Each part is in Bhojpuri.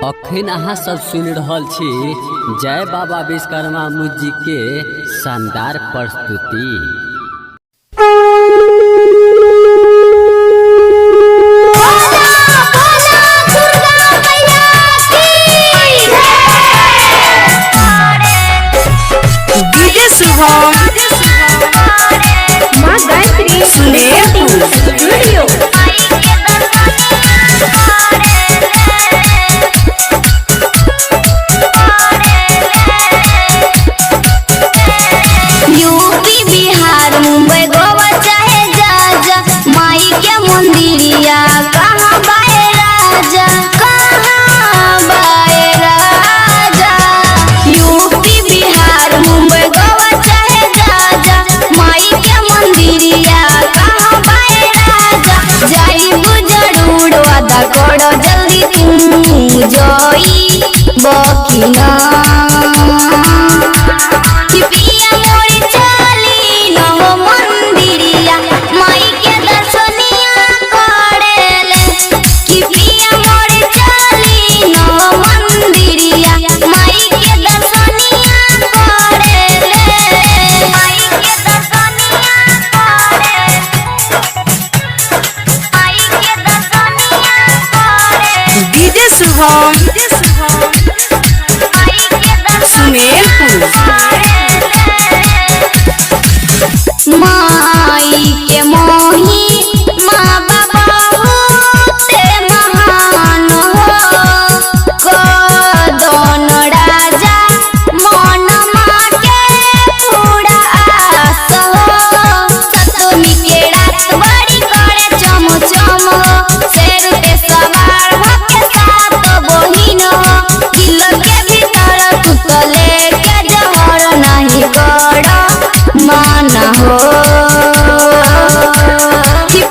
अखन अहाँ सब सुन रहल छी जय बाबा विश्वकर्मा मुजी के शानदार प्रस्तुति। माँ गायत्री स्टूडियो यूपी बिहार मुंबई गोवा चाहे जा माई के मंदिरिया कहाँ बाए राजा कहाँ बाए राजा। यूपी बिहार मुंबई गोवा चाहे जा माई के मंदिरिया कहाँ बाए राजा। जाइबू जरूर वादा करो जल्दी तू जोई बकिना माई के मोही माँ बाबा होते महान हो कदन राजा मन माँ के पूरा आस हो। सतमी के रात बड़ी करे चम चम शेर पे सवार होके सात बहिन दिल के भीतर तू तो लेके जहर नहीं गड़ माना हो।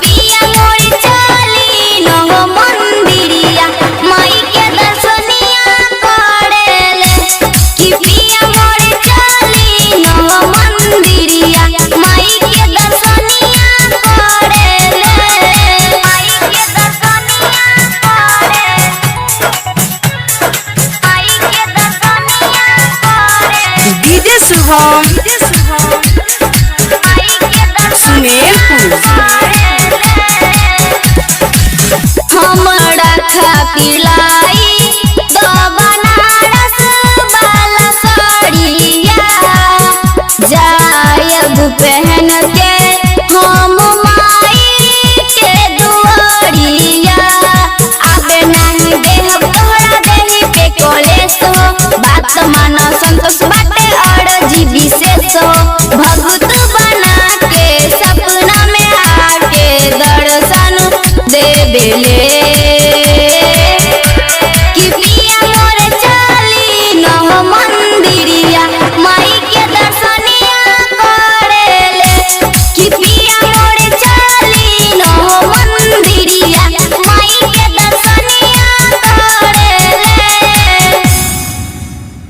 पिया मोर चली न हो मंदिरिया माई के दर्शनिया करेले कि पिया मोर चली न हो मंदिरिया माई के दर्शनिया करेले माई के दर्शनिया करे माई के दर्शनिया करे। डीजे शुभम हमरा खातिर लाई